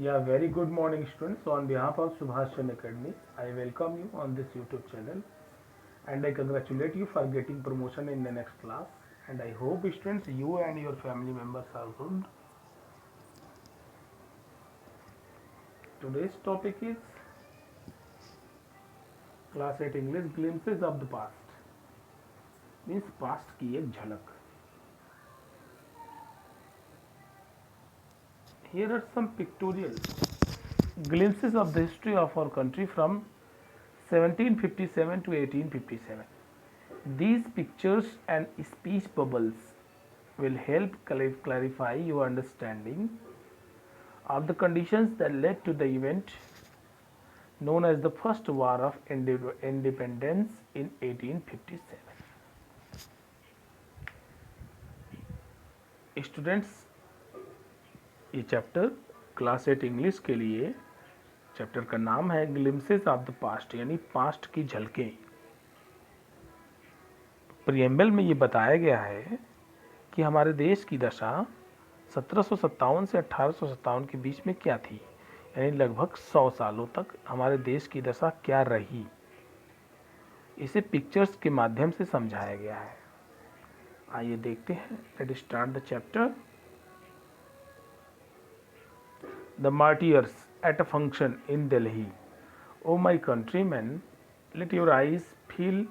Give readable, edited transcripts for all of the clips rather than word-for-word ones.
Yeah, very good morning, students. On behalf of Subhash Chandra Academy, I welcome you on this YouTube channel and I congratulate you for getting promotion in the next class. And I hope, students, you and your family members are good. Today's topic is Class 8 English Glimpses of the Past. Means past की एक झलक. Here are some pictorial glimpses of the history of our country from 1757 to 1857. These pictures and speech bubbles will help clarify your understanding of the conditions that led to the event known as the First War of Independence in 1857. Students, ये chapter class 8 English के लिए chapter का नाम है glimpses of the past, यानी past की झलकें. Preamble में ये बताया गया है कि हमारे देश की दशा 1757 से 1857 के बीच में क्या थी, यानी लगभग 100 सालों तक हमारे देश की दशा क्या रही. इसे पिक्चर्स के माध्यम से समझाया गया है. आइए देखते हैं. Let start the chapter. The martyrs at a function in Delhi. O my countrymen, let your eyes fill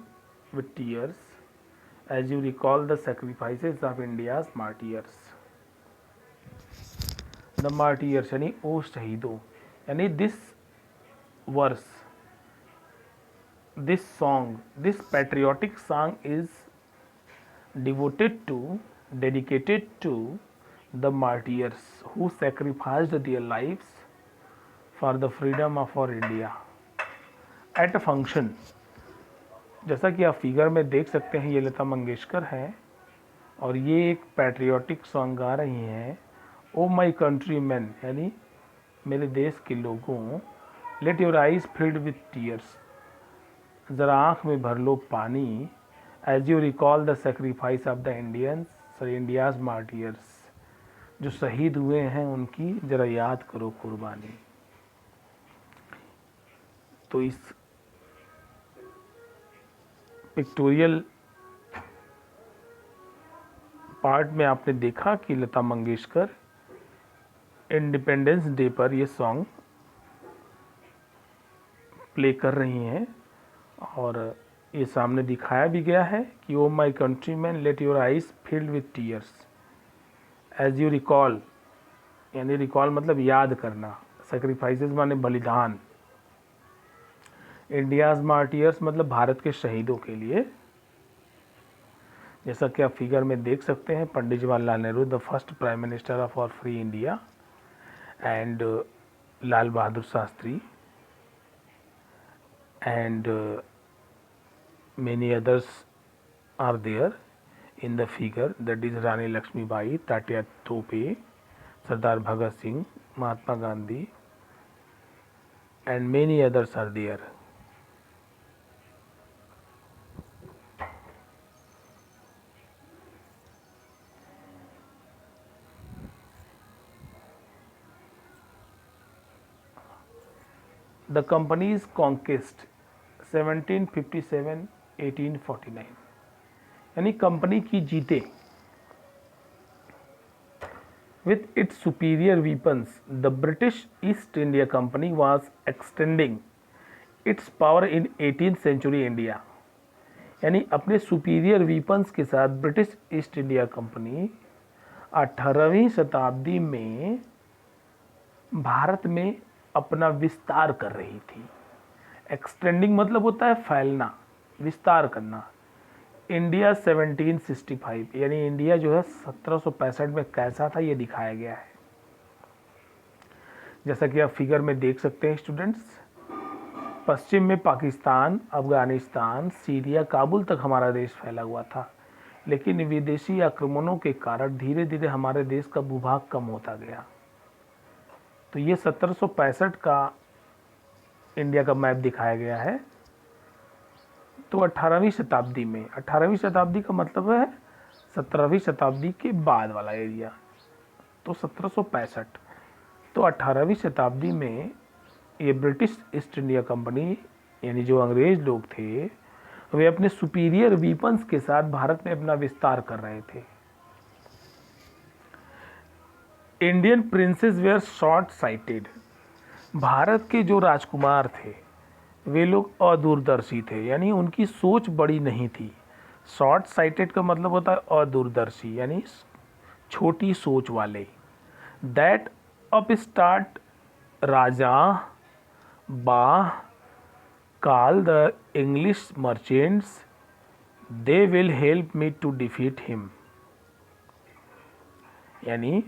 with tears as you recall the sacrifices of India's martyrs. The martyrs यानी ओ शहीदों, यानी this verse, this song, this patriotic song is dedicated to the martyrs who sacrificed their lives for the freedom of our India. At a function, जैसा कि आप figure में देख सकते हैं, ये लता मंगेशकर हैं और ये एक पैट्रियोटिक सॉन्ग गा रही हैं. ओ माई कंट्री मैन, यानी मेरे देश के लोगों, let your eyes filled with tears, ज़रा आँख में भर लो पानी, as you recall the sacrifice of the India's martyrs, जो शहीद हुए हैं उनकी ज़रा याद करो कुर्बानी. तो इस पिक्टोरियल पार्ट में आपने देखा कि लता मंगेशकर इंडिपेंडेंस डे पर ये सॉन्ग प्ले कर रही हैं और ये सामने दिखाया भी गया है कि O my countryman, let your eyes filled with tears as you recall, यानी रिकॉल मतलब याद करना, सेक्रीफाइसेस माने बलिदान, इंडियाज मार्टियर्स मतलब भारत के शहीदों के लिए. जैसा कि आप फिगर में देख सकते हैं, Pandit Jawaharlal Nehru, the first prime minister of our free India, and Lal Bahadur Shastri, and many others are there in the figure, that is Rani Lakshmibai, Tatya Tope, Sardar Bhagat Singh, Mahatma Gandhi, and many others are there. The company's conquest 1757-1849, यानी company की जीते. With its superior weapons, the British East India Company was extending its power in 18th century India. यानी अपने superior weapons के साथ British east India company 18वीं शताब्दी में भारत में अपना विस्तार कर रही थी. एक्सटेंडिंग मतलब होता है फैलना, विस्तार करना. इंडिया 1765, यानी इंडिया जो है 1765 में कैसा था ये दिखाया गया है. जैसा कि आप फिगर में देख सकते हैं स्टूडेंट्स, पश्चिम में पाकिस्तान, अफगानिस्तान, सीरिया, काबुल तक हमारा देश फैला हुआ था, लेकिन विदेशी आक्रमणों के कारण धीरे धीरे हमारे देश का भूभाग कम होता गया. तो ये 1765 का इंडिया का मैप दिखाया गया है. तो 18वीं शताब्दी में, 18वीं शताब्दी का मतलब है 17वीं शताब्दी के बाद वाला एरिया, तो 1765. तो 18वीं शताब्दी में ये ब्रिटिश ईस्ट इंडिया कंपनी यानी जो अंग्रेज लोग थे वे अपने सुपीरियर वीपन्स के साथ भारत में अपना विस्तार कर रहे थे। Indian princes were short sighted. Bharat के जो राजकुमार थे वे लोग अदूरदर्शी थे, यानी उनकी सोच बड़ी नहीं थी। शॉर्ट साइटेड का मतलब होता है अदूरदर्शी, यानी छोटी सोच वाले। दैट अपस्टार्ट राजा बा call the English merchants they will help me to defeat him. यानी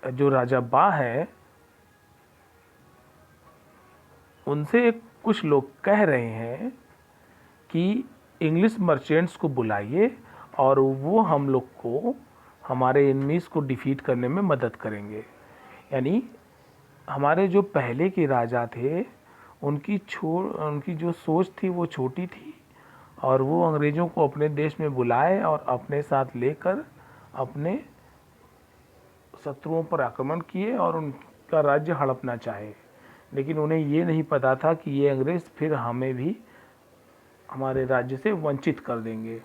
जो राजा बा है उनसे कुछ लोग कह रहे हैं कि इंग्लिश मर्चेंट्स को बुलाइए और वो हम लोग को हमारे एनिमीज़ को डिफीट करने में मदद करेंगे। यानी हमारे जो पहले के राजा थे उनकी जो सोच थी वो छोटी थी और वो अंग्रेज़ों को अपने देश में बुलाए और अपने साथ लेकर अपने शत्रुओं पर आक्रमण किए और उनका राज्य हड़पना चाहे। लेकिन उन्हें ये नहीं पता था कि ये अंग्रेज़ फिर हमें भी हमारे राज्य से वंचित कर देंगे।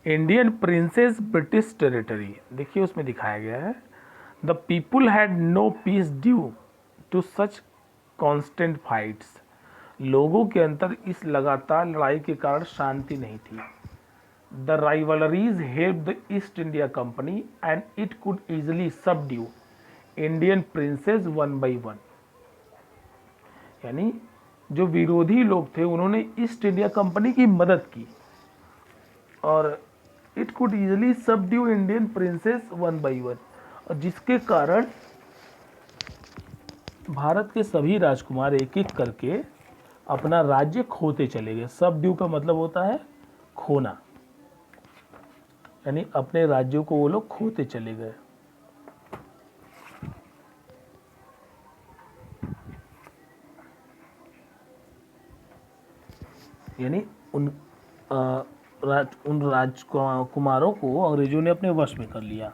इंडियन प्रिंसेस ब्रिटिश टेरिटरी, देखिए उसमें दिखाया गया है the people had no peace due to such constant fights. लोगों के अंदर इस लगातार लड़ाई के कारण शांति नहीं थी। The rivalries help the East India company and it could easily subdue Indian princess one by one. यानी जो विरोधी लोग थे उन्होंने ईस्ट इंडिया कंपनी की मदद की और it could easily subdue Indian princess one by one, और जिसके कारण भारत के सभी राजकुमार एक एक करके अपना राज्य खोते चले गए। सबड्यू का मतलब होता है खोना, यानी अपने राज्यों को वो लोग खोते चले गए। यानी उन राजकुमारों को अंग्रेजों ने अपने वश में कर लिया।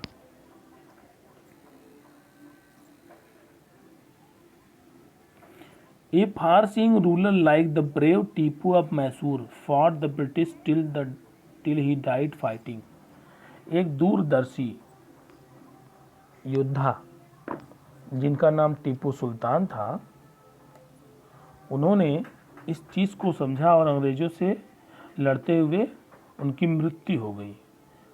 A far-seeing ruler like the brave Tipu of Mysore fought the British till he died fighting. एक दूरदर्शी योद्धा जिनका नाम टीपू सुल्तान था, उन्होंने इस चीज़ को समझा और अंग्रेज़ों से लड़ते हुए उनकी मृत्यु हो गई।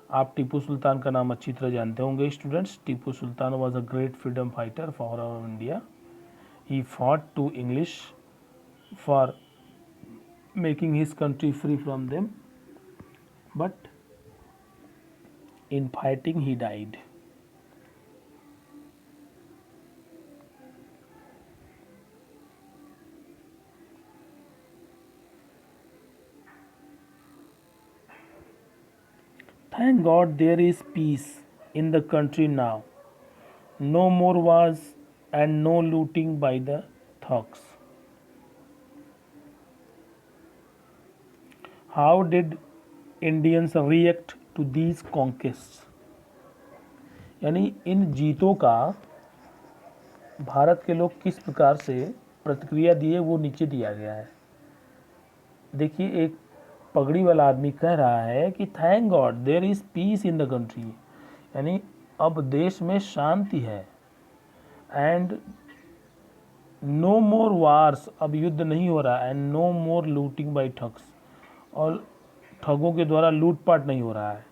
आप टीपू सुल्तान का नाम अच्छी तरह जानते होंगे students. Tipu Sultan was a great freedom fighter for our India. He fought to English for making his country free from them, but in fighting he died. Thank God there is peace in the country now. No more wars and no looting by the thugs. How did Indians react to these conquests? यानी इन जीतों का भारत के लोग किस प्रकार से प्रतिक्रिया दिए वो नीचे दिया गया है। देखिए एक पगड़ी वाला आदमी कह रहा है कि thank God there is peace in the country, यानी अब देश में शांति है। एंड नो मोर वार्स, अब युद्ध नहीं हो रहा। And no more looting by thugs, और ठगों के द्वारा लूटपाट नहीं हो रहा है।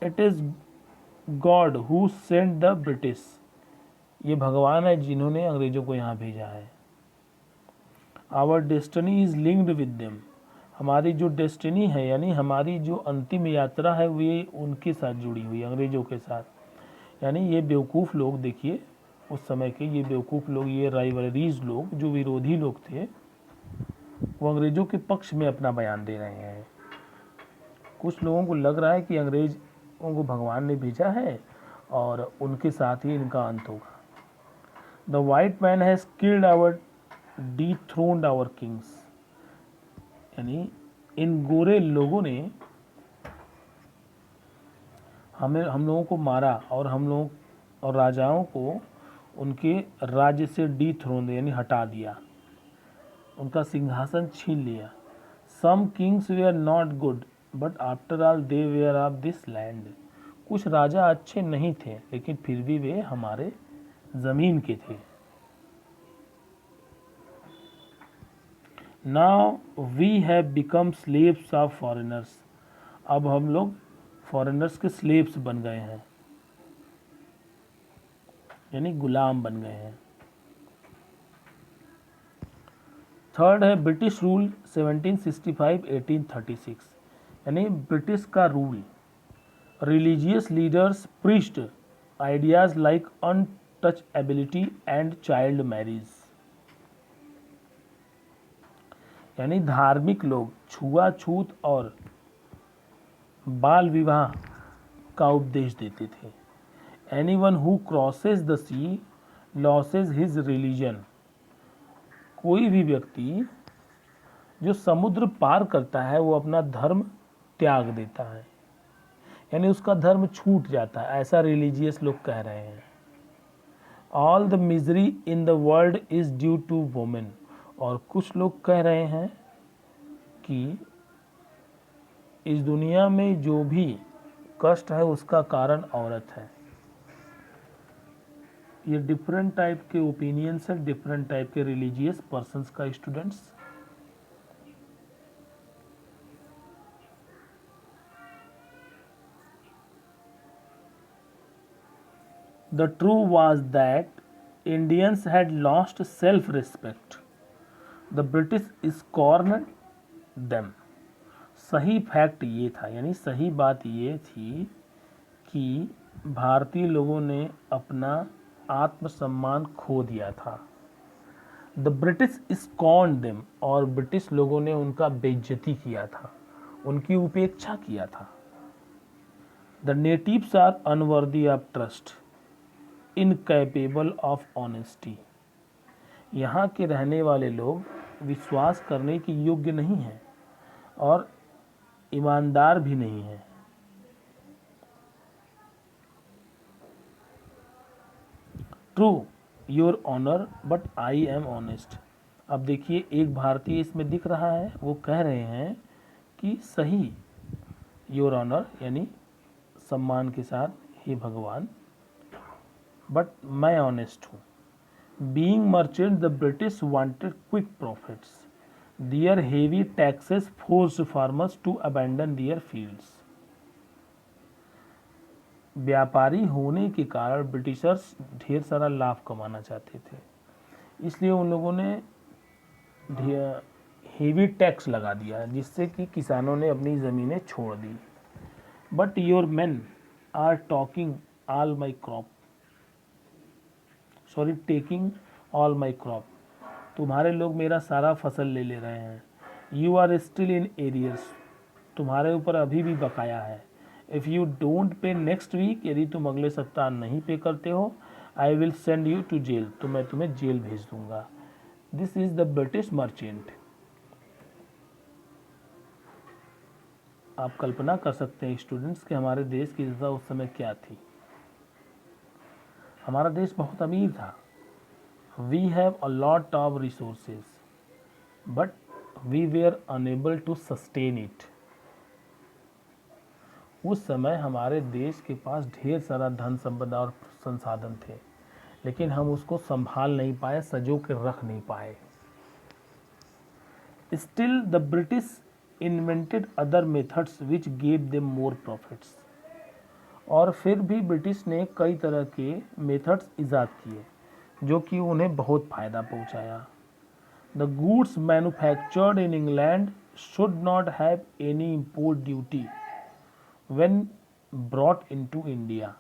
It is God who sent the British, ये भगवान है जिन्होंने अंग्रेजों को यहाँ भेजा है। Our destiny is linked with them, हमारी जो डेस्टिनी है यानी हमारी जो अंतिम यात्रा है वे उनके साथ जुड़ी हुई, अंग्रेजों के साथ। यानी ये बेवकूफ़ लोग, देखिए उस समय के ये बेवकूफ़ लोग, ये राइवलरीज लोग, जो विरोधी लोग थे, वो अंग्रेज़ों के पक्ष में अपना बयान दे रहे हैं। कुछ लोगों को लग रहा है कि अंग्रेज़ों को भगवान ने भेजा है और उनके साथ ही इनका अंत होगा। The white man has killed our dethroned our kings, यानी इन गोरे लोगों ने हम लोगों को मारा और हम लोग और राजाओं को उनके राज्य से डिथ्रोन यानी हटा दिया, उनका सिंहासन छीन लिया। Some kings were not good but after all they were of this land. कुछ राजा अच्छे नहीं थे लेकिन फिर भी वे हमारे ज़मीन के थे। Now we have become slaves of foreigners. अब हम लोग फॉरेनर्स के स्लेव्स बन गए हैं, यानी गुलाम बन गए हैं। थर्ड है ब्रिटिश रूल 1765-1836, यानी ब्रिटिश का rule. Religious leaders preached ideas like untouchability and child marriage, यानी धार्मिक लोग छुआछूत और बाल विवाह का उपदेश देते थे। Anyone who crosses the sea loses his religion. कोई भी व्यक्ति जो समुद्र पार करता है वो अपना धर्म त्याग देता है, यानी उसका धर्म छूट जाता है, ऐसा रिलीजियस लोग कह रहे हैं। All the misery in the world is due to women. और कुछ लोग कह रहे हैं कि इस दुनिया में जो भी कष्ट है उसका कारण औरत है। ये डिफरेंट टाइप के ओपिनियंस है, डिफरेंट टाइप के रिलीजियस पर्सन्स का students. The truth was that Indians had lost self-respect. The British scorned them. सही फैक्ट ये था, यानी सही बात ये थी कि भारतीय लोगों ने अपना आत्मसम्मान खो दिया था। द ब्रिटिश स्कॉर्न्ड देम, और ब्रिटिश लोगों ने उनका बेइज्जती किया था, उनकी उपेक्षा किया था। The natives are unworthy of trust, incapable of honesty. यहाँ के रहने वाले लोग विश्वास करने के योग्य नहीं हैं और ईमानदार भी नहीं हैं। True your honour but I am honest. अब देखिए एक भारतीय इसमें दिख रहा है, वो कह रहे हैं कि सही योर ऑनर यानी सम्मान के साथ, हे भगवान, बट मैं ऑनेस्ट हूँ। Being merchant the British wanted quick profits, their heavy taxes forced farmers to abandon their fields. व्यापारी होने के कारण ब्रिटिशर्स ढेर सारा लाभ कमाना चाहते थे, इसलिए उन लोगों ने हेवी टैक्स लगा दिया जिससे कि किसानों ने अपनी ज़मीनें छोड़ दी। But your man are talking all my crop, sorry taking all my crop. तुम्हारे लोग मेरा सारा फसल ले ले रहे हैं। You are still in arrears, तुम्हारे ऊपर अभी भी बकाया है। If you don't pay next week, यदि तुम अगले सप्ताह नहीं पे करते हो, I will send you to jail, तो मैं तुम्हें जेल भेज दूंगा। This is the British merchant. आप कल्पना कर सकते हैं स्टूडेंट्स कि हमारे देश की दशा उस समय क्या थी। हमारा देश बहुत अमीर था। We have a lot of resources but we were unable to sustain it. उस समय हमारे देश के पास ढेर सारा धन संपदा और संसाधन थे, लेकिन हम उसको संभाल नहीं पाए, सजो के रख नहीं पाए। Still the British invented other methods which gave them more profits. और फिर भी ब्रिटिश ने कई तरह के मेथड्स ईजाद किए जो कि उन्हें बहुत फ़ायदा पहुंचाया। The goods manufactured in England should not have any import duty when brought into India.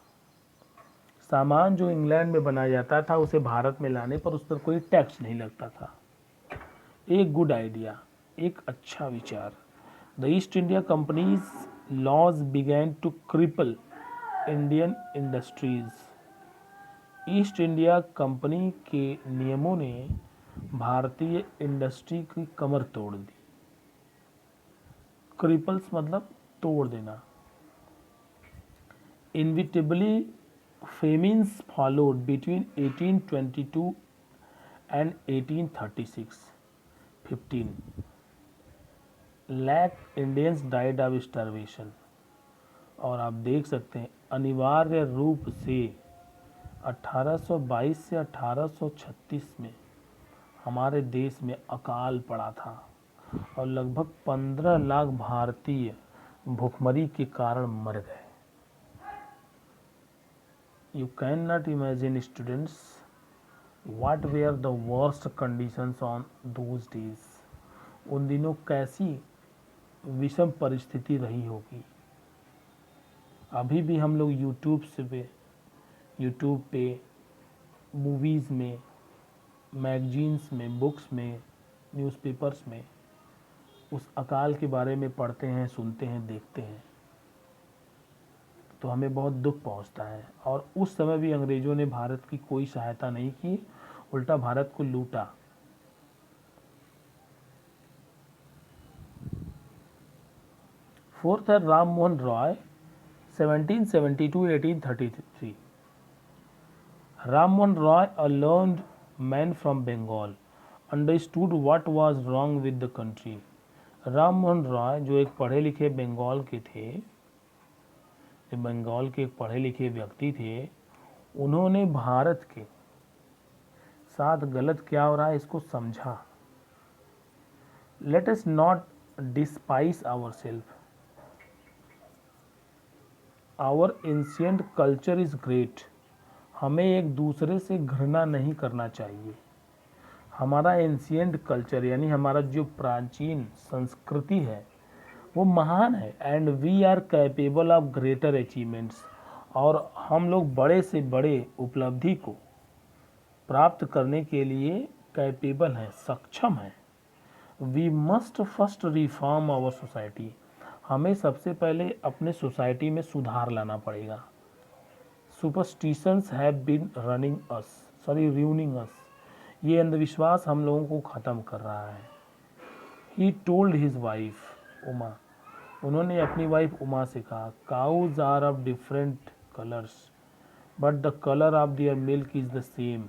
सामान जो इंग्लैंड में बनाया जाता था उसे भारत में लाने पर उस पर कोई टैक्स नहीं लगता था। एक गुड आइडिया, एक अच्छा विचार। The East India Company's laws began to cripple Indian industries. East India Company के नियमों ने भारतीय इंडस्ट्री की कमर तोड़ दी। क्रिपल्स मतलब तोड़ देना। Inevitably, famines followed between 1822 and 1836. 15 lakh Indians died of starvation. और आप देख सकते हैं अनिवार्य रूप से 1822 से 1836 में हमारे देश में अकाल पड़ा था और लगभग 15 लाख भारतीय भूखमरी के कारण मर गए. You can not imagine students what were the worst conditions on those days. उन दिनों कैसी विषम परिस्थिति रही होगी. अभी भी हम लोग यूट्यूब पे मूवीज़ में, मैगजीन्स में, बुक्स में, न्यूज़पेपर्स में उस अकाल के बारे में पढ़ते हैं, सुनते हैं, देखते हैं तो हमें बहुत दुख पहुंचता है. और उस समय भी अंग्रेज़ों ने भारत की कोई सहायता नहीं की, उल्टा भारत को लूटा. फोर्थ है Ram Mohan Roy 1772-1833. Ram Mohan Roy, a learned man from Bengal, understood what was wrong with the country. Ram Mohan Roy जो एक पढ़े लिखे बंगाल के थे, जो बंगाल के एक पढ़े लिखे व्यक्ति थे, उन्होंने भारत के साथ गलत क्या हो रहा है इसको समझा. Let us not despise our self. Our ancient culture is great. हमें एक दूसरे से घृणा नहीं करना चाहिए. हमारा एंशियंट कल्चर यानी हमारा जो प्राचीन संस्कृति है वो महान है. And we are capable of greater achievements. और हम लोग बड़े से बड़े उपलब्धि को प्राप्त करने के लिए कैपेबल हैं, सक्षम हैं. We must first reform our society. हमें सबसे पहले अपने सोसाइटी में सुधार लाना पड़ेगा. Superstitions have been ruining us. ये अंधविश्वास हम लोगों को ख़त्म कर रहा है. He told his wife Uma. उन्होंने अपनी वाइफ उमा से कहा, cows are of different colours but the colour of their milk is the same.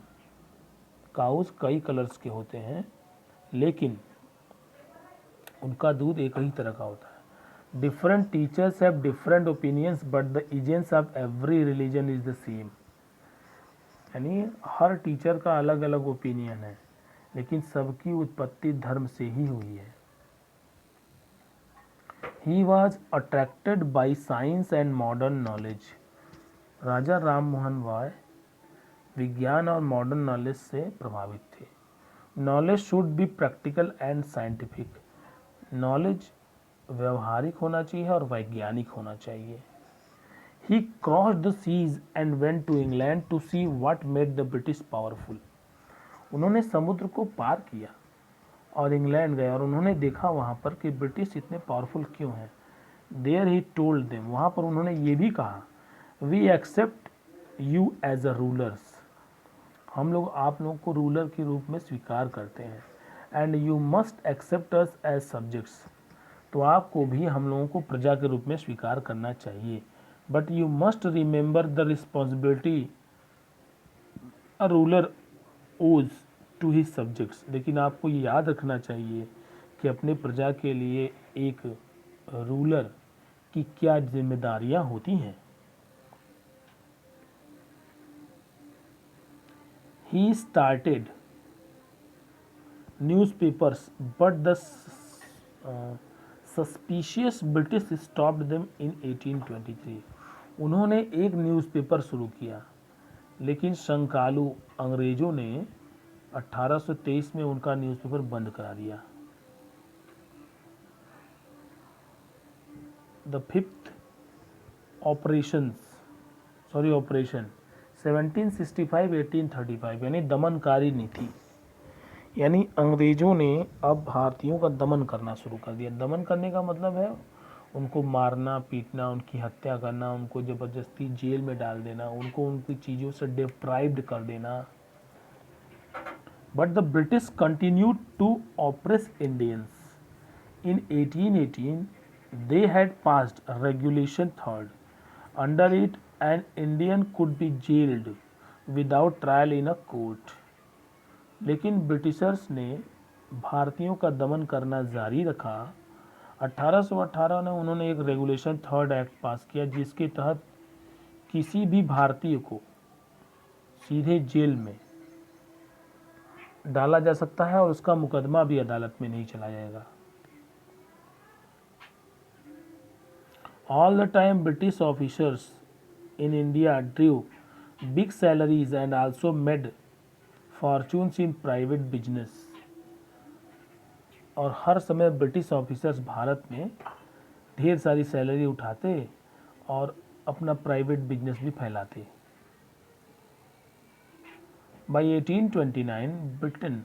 Cows कई कलर्स के होते हैं लेकिन उनका दूध एक ही तरह का होता है. Different teachers have different opinions, but the essence of every religion is the same. यानी हर टीचर का अलग अलग ओपिनियन है लेकिन सबकी उत्पत्ति धर्म से ही हुई है. He was attracted by science and modern knowledge. राजा राम मोहन रॉय विज्ञान और मॉडर्न नॉलेज से प्रभावित थे. Knowledge should be practical and scientific. Knowledge व्यवहारिक होना चाहिए और वैज्ञानिक होना चाहिए. He crossed the seas and went to England to see what made the British powerful. उन्होंने समुद्र को पार किया और इंग्लैंड गए और उन्होंने देखा वहाँ पर कि ब्रिटिश इतने पावरफुल क्यों हैं. There he told them. वहाँ पर उन्होंने ये भी कहा, we accept you as a rulers. हम लोग आप लोगों को रूलर के रूप में स्वीकार करते हैं. And you must accept us as subjects. तो आपको भी हम लोगों को प्रजा के रूप में स्वीकार करना चाहिए. But you must remember the responsibility a ruler ओज टू हिज सब्जेक्ट्स. लेकिन आपको ये याद रखना चाहिए कि अपने प्रजा के लिए एक रूलर की क्या जिम्मेदारियां होती हैं. He started newspapers but the suspicious British stopped them in 1823. उन्होंने एक न्यूज़पेपर शुरू किया लेकिन शंकालु अंग्रेज़ों ने 1823 में उनका न्यूज़पेपर बंद करा दिया. द फिफ्थ ऑपरेशन 1765-1835 यानी दमनकारी नीति. यानी अंग्रेज़ों ने अब भारतीयों का दमन करना शुरू कर दिया. दमन करने का मतलब है उनको मारना, पीटना, उनकी हत्या करना, उनको ज़बरदस्ती जेल में डाल देना, उनको उनकी चीज़ों से डिप्राइव्ड कर देना. But the British continued to oppress Indians. In 1818 they had passed regulation 3rd. Under it an Indian could be jailed without trial in a court. लेकिन ब्रिटिशर्स ने भारतीयों का दमन करना जारी रखा। 1818 में उन्होंने एक रेगुलेशन थर्ड एक्ट पास किया जिसके तहत किसी भी भारतीय को सीधे जेल में डाला जा सकता है और उसका मुकदमा भी अदालत में नहीं चला जाएगा। All the time British officers in India drew big salaries and also made fortunes in private business। और हर समय ब्रिटिश ऑफिसर्स भारत में ढेर सारी सैलरी उठाते और अपना प्राइवेट बिजनेस भी फैलाते। By 1829 Britain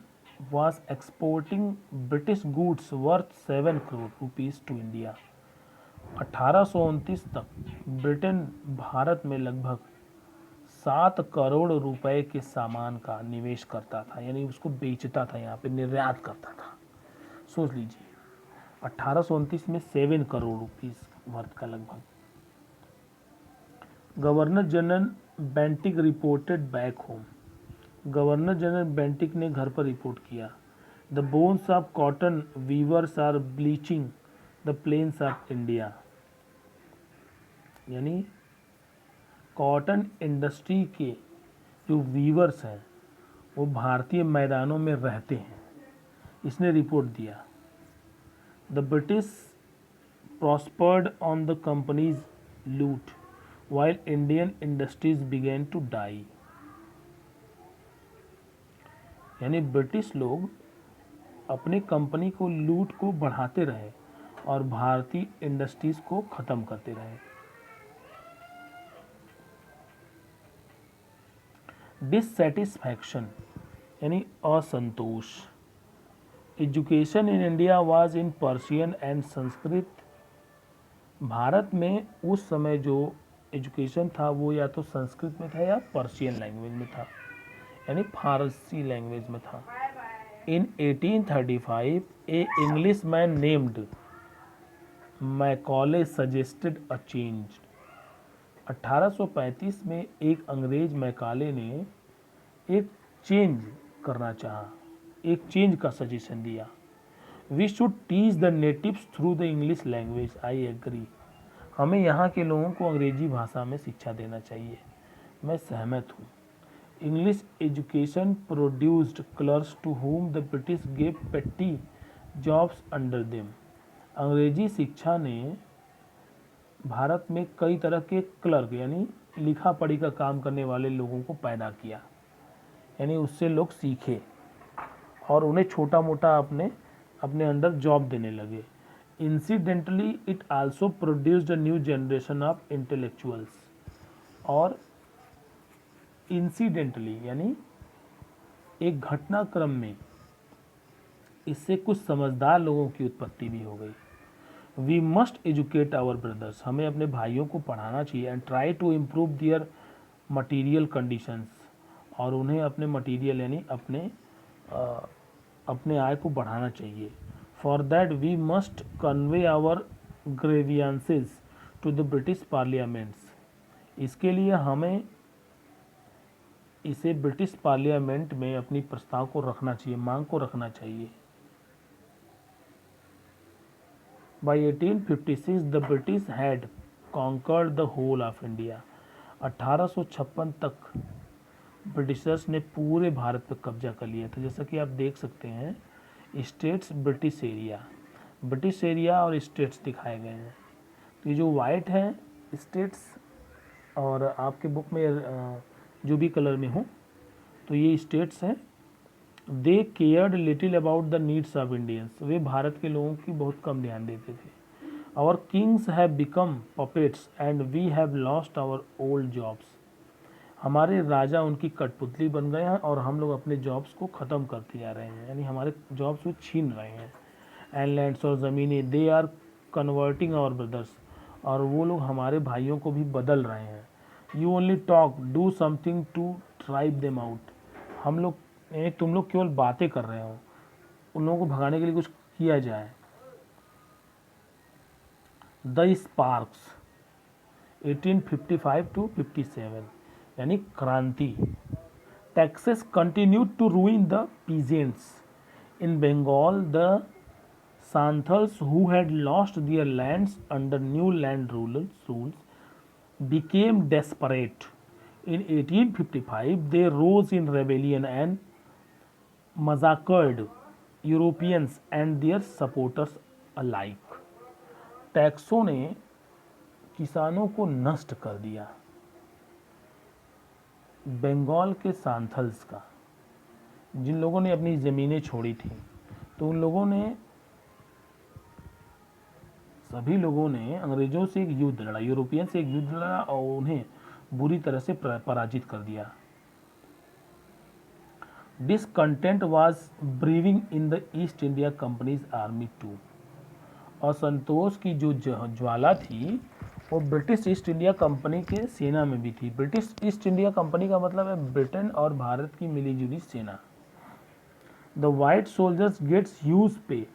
was exporting British goods worth 7 crore rupees to India। 1829 तक ब्रिटेन भारत में लगभग 7 करोड़ रुपए के सामान का निवेश करता था, यानी उसको बेचता था, यहाँ पे निर्यात करता था। सोच लीजिए 1829 में 7 करोड़ रुपीस वर्थ का लगभग। Governor general Bentinck reported back home. Governor general Bentinck ने घर पर रिपोर्ट किया। The bones of cotton weavers are bleaching the plains of India. यानी कॉटन इंडस्ट्री के जो वीवर्स हैं वो भारतीय मैदानों में रहते हैं, इसने रिपोर्ट दिया। The British prospered on the companies loot while Indian industries began to die. यानी ब्रिटिश लोग अपने कंपनी को लूट को बढ़ाते रहे और भारतीय इंडस्ट्रीज को खत्म करते रहे। डिससेटिस्फैक्शन यानी असंतोष। Education in India was in Persian and Sanskrit. Bharat में उस समय जो एजुकेशन था वो या तो संस्कृत में था या पर्शियन लैंग्वेज में था, यानी फारसी लैंग्वेज में था। In 1835 a Englishman named Macaulay suggested a change. 1835 में एक अंग्रेज मैकाले ने एक चेंज करना चाहा, एक चेंज का सजेशन दिया। We should teach the natives through the English language. I agree. हमें यहाँ के लोगों को अंग्रेजी भाषा में शिक्षा देना चाहिए, मैं सहमत हूँ। English education produced clerks to whom the British gave petty jobs under them. अंग्रेजी शिक्षा ने भारत में कई तरह के क्लर्क यानी लिखा पढ़ी का काम करने वाले लोगों को पैदा किया, यानी उससे लोग सीखे और उन्हें छोटा मोटा अपने अंडर जॉब देने लगे। Incidentally it also produced a new generation of intellectuals. और इंसिडेंटली यानी एक घटनाक्रम में इससे कुछ समझदार लोगों की उत्पत्ति भी हो गई। We must educate our brothers. हमें अपने भाइयों को पढ़ाना चाहिए। And try to improve their material conditions. और उन्हें अपने मटीरियल यानी अपने आय को बढ़ाना चाहिए। For that we must convey our grievances to the British parliaments. इसके लिए हमें इसे ब्रिटिश पार्लियामेंट में अपनी प्रस्ताव को रखना चाहिए, मांग को रखना चाहिए। By 1856 the British had conquered the whole of India। 1856 तक ब्रिटिशर्स ने पूरे भारत पर कब्जा कर लिया था। जैसा कि आप देख सकते हैं स्टेट्स, ब्रिटिश एरिया और स्टेट्स दिखाए गए हैं। तो ये जो वाइट है स्टेट्स और आपके बुक में जो भी कलर में हो तो ये स्टेट्स हैं। They cared little about the needs of Indians. वे भारत के लोगों की बहुत कम ध्यान देते थे। Our kings have become puppets and we have lost our old jobs. हमारे राजा उनकी कठपुतली बन गए हैं और हम लोग अपने जॉब्स को ख़त्म करते जा रहे हैं, यानी हमारे जॉब्स वो छीन रहे हैं। एंड लैंड्स और ज़मीनें they are converting our brothers. और वो लोग हमारे भाइयों को भी बदल रहे हैं। You only talk, do something to drive them out. हम लोग तुम लोग केवल बातें कर रहे हो, उन लोगों को भगाने के लिए कुछ किया जाए। The sparks. 1855 to 57, यानी क्रांति. Taxes continued to ruin the peasants. In Bengal, the Santals, who had lost their lands under new land rules, became desperate. In 1855, they rose in rebellion and massacred Europeans and their supporters alike. टैक्सों ने किसानों को नष्ट कर दिया. बंगाल के सांथल्स का, जिन लोगों ने अपनी ज़मीनें छोड़ी थी, तो उन लोगों ने, सभी लोगों ने अंग्रेज़ों से एक युद्ध लड़ा, यूरोपियन से एक युद्ध लड़ा और उन्हें बुरी तरह से पराजित कर दिया. Discontent was brewing in the East India Company's army too. असंतोष की जो ज्वाला थी वो ब्रिटिश ईस्ट इंडिया कंपनी के सेना में भी थी. ब्रिटिश ईस्ट इंडिया कंपनी का मतलब है ब्रिटेन और भारत की मिलीजुली सेना. The white soldiers gets huge pay,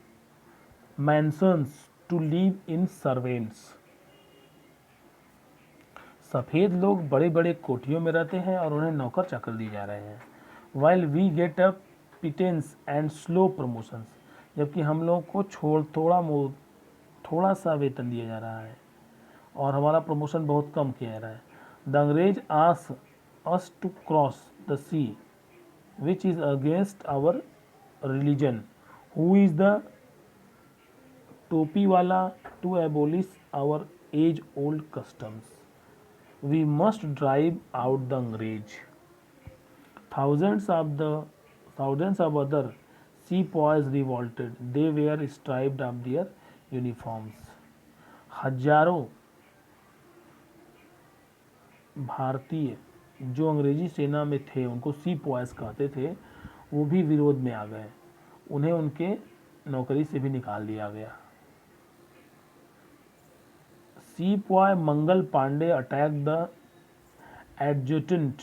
mansions to live in servants. सफ़ेद लोग बड़े बड़े कोठियों में रहते हैं और उन्हें नौकर चाकर दिए जा रहे हैं. While we get a pittance and slow promotions, जबकि हम लोग को थोड़ा सा वेतन दिया जा रहा है और हमारा प्रमोशन बहुत कम किया जा रहा है. The angrez ask us to cross the sea which is against our religion. Who is the topi wala to abolish our age old customs. We must drive out the angrez. Thousands of other sepoys revolted. They were stripped of their uniforms. हजारों भारतीय जो अंग्रेजी सेना में थे, उनको सीपॉयज कहते थे, वो भी विरोध में आ गए. उन्हें उनके नौकरी से भी निकाल दिया गया. Sepoy Mangal Pandey attack the adjutant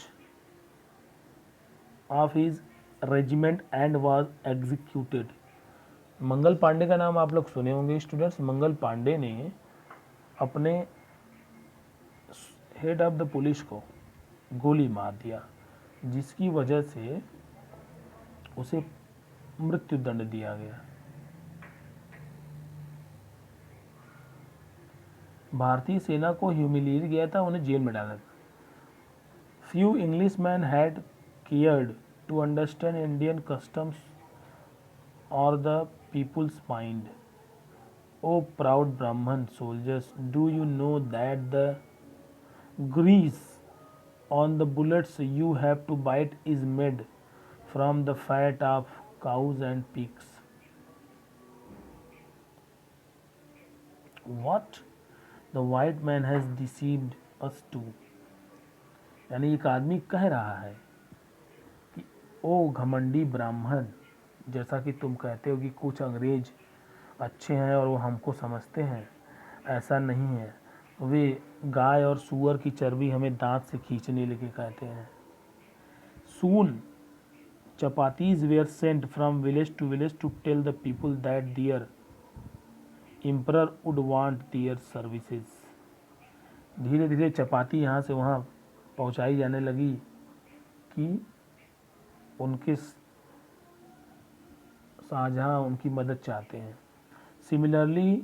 of his regiment and was executed. Mangal Pandey का नाम आप लोग सुने होंगे स्टूडेंट्स. मंगल पांडे ने अपने हेड ऑफ द पुलिस को गोली मार दिया, जिसकी वजह से उसे मृत्यु दंड दिया गया. भारतीय सेना को ह्यूमिलिएट किया था, उन्हें जेल में डाला था. Few English man had cared to understand Indian customs और the people's mind. O proud Brahmin soldiers, do you know that the grease on the bullets you have to bite is made from the fat of cows and pigs. What? The white man has deceived us too. यानी एक आदमी कह रहा है कि ओ घमंडी ब्राह्मण, जैसा कि तुम कहते हो कि कुछ अंग्रेज अच्छे हैं और वो हमको समझते हैं, ऐसा नहीं है. वे गाय और सूअर की चर्बी हमें दांत से खींचने लेके कहते हैं. Soon chapatis were sent from village to village to tell the people that their emperor would want their services. धीरे धीरे चपाती यहाँ से वहाँ पहुँचाई जाने लगी कि उनके शाहजहाँ उनकी मदद चाहते हैं. Similarly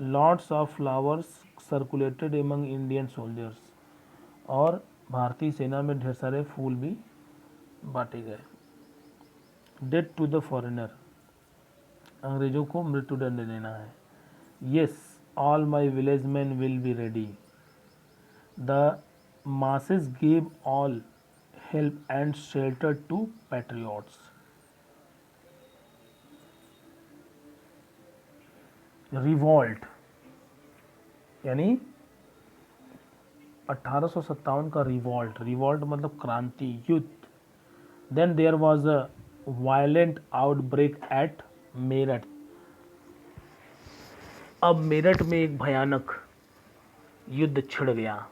lots of flowers circulated among Indian soldiers. और भारतीय सेना में ढेर सारे फूल भी बांटे गए. डेथ टू द फॉरेनर, अंग्रेजों को मृत्युदंड देना है. Yes, all my village man will be ready. The masses give all help and shelter to patriots. Revolt यानी 1857 का रिवॉल्ट मतलब क्रांति, युद्ध. Then there was a violent outbreak at Meerut. अब मेरठ में एक भयानक युद्ध छिड़ गया.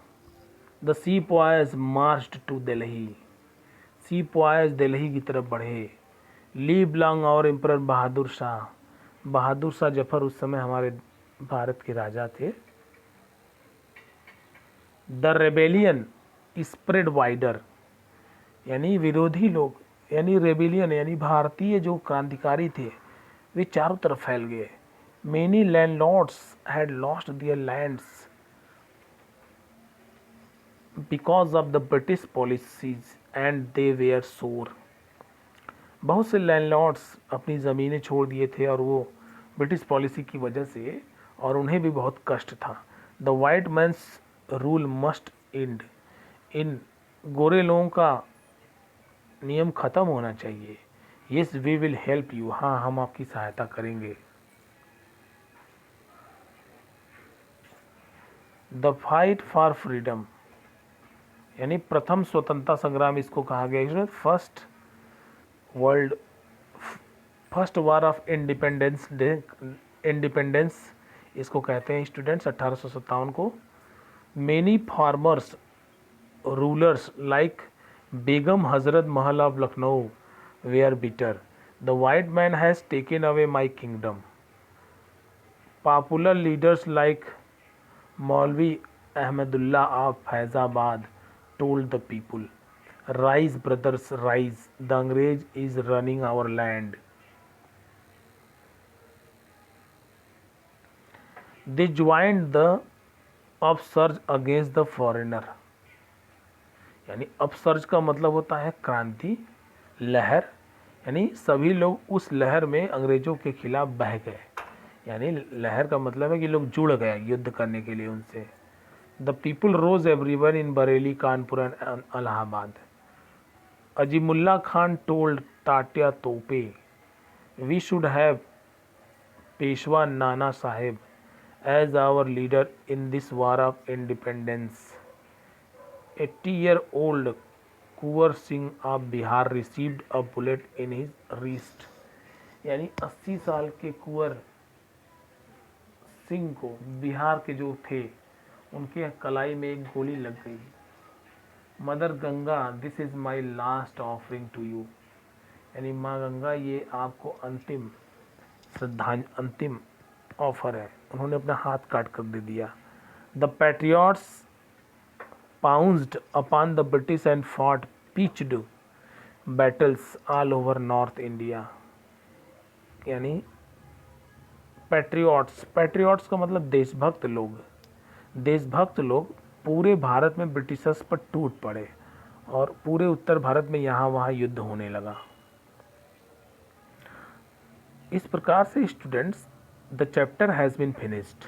The sepoys marched to Delhi. Sepoys Delhi की तरफ बढ़े. ली ब्लांग और एम्परर बहादुर शाह जफर उस समय हमारे भारत के राजा थे. द रेबेलियन स्प्रेड वाइडर, यानी विरोधी लोग, यानी रेबेलियन यानी भारतीय जो क्रांतिकारी थे वे चारों तरफ फैल गए. Many landlords had lost their lands because of the British policies and they were sore. बहुत से लैंडलॉर्ड्स अपनी ज़मीनें छोड़ दिए थे और वो ब्रिटिश पॉलिसी की वजह से, और उन्हें भी बहुत कष्ट था. The white man's rule must end. इन गोरे लोगों का नियम ख़त्म होना चाहिए. Yes we will help you, हाँ हम आपकी सहायता करेंगे. द फाइट फॉर फ्रीडम, यानी प्रथम स्वतंत्रता संग्राम इसको कहा गया. फर्स्ट वार ऑफ इंडिपेंडेंस इसको कहते हैं स्टूडेंट्स, 1857 को. Many farmers rulers like Begum Hazrat Mahal of Lucknow were bitter. The white man has taken away my kingdom. Popular leaders like Maulvi Ahmadullah of Faizabad told the people, rise brothers rise, the Angrez is running our land. They joined the upsurge against the foreigner. यानी upsurge का मतलब होता है क्रांति, लहर, यानी सभी लोग उस लहर में अंग्रेजों के खिलाफ बह गए. यानी लहर का मतलब है कि लोग जुड़ गए युद्ध करने के लिए उनसे. The people rose everyone in Bareilly, Kanpur and Allahabad. Azimullah Khan told Tatya Tope, we should have Peshwa Nana Sahib as our leader in this war of independence. 80-year-old Kunwar Singh of Bihar received a bullet in his wrist. यानी 80 साल के कुंवर सिंह को बिहार के जो थे उनके कलाई में एक गोली लग गई. Mother Ganga this is my last offering to you. यानी माँ गंगा ये आपको अंतिम अंतिम ऑफर है. उन्होंने अपना हाथ काट कर दे दिया. The patriots pounced upon the British and fought pitched battles all over north India. यानी पैट्रियट्स का मतलब देशभक्त लोग. देशभक्त लोग पूरे भारत में ब्रिटिशर्स पर टूट पड़े और पूरे उत्तर भारत में यहाँ वहाँ युद्ध होने लगा. इस प्रकार से students the chapter has been finished.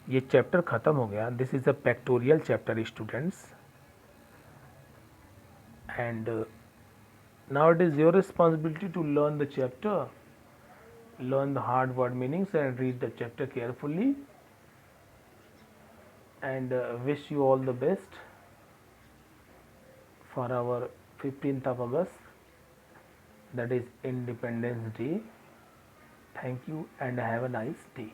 ये चैप्टर ख़त्म हो गया. This is a pictorial chapter students, and now it is your responsibility to learn the chapter, learn the hard word meanings and read the chapter carefully, and wish you all the best for our 15th of August, that is Independence Day. Thank you and have a nice day.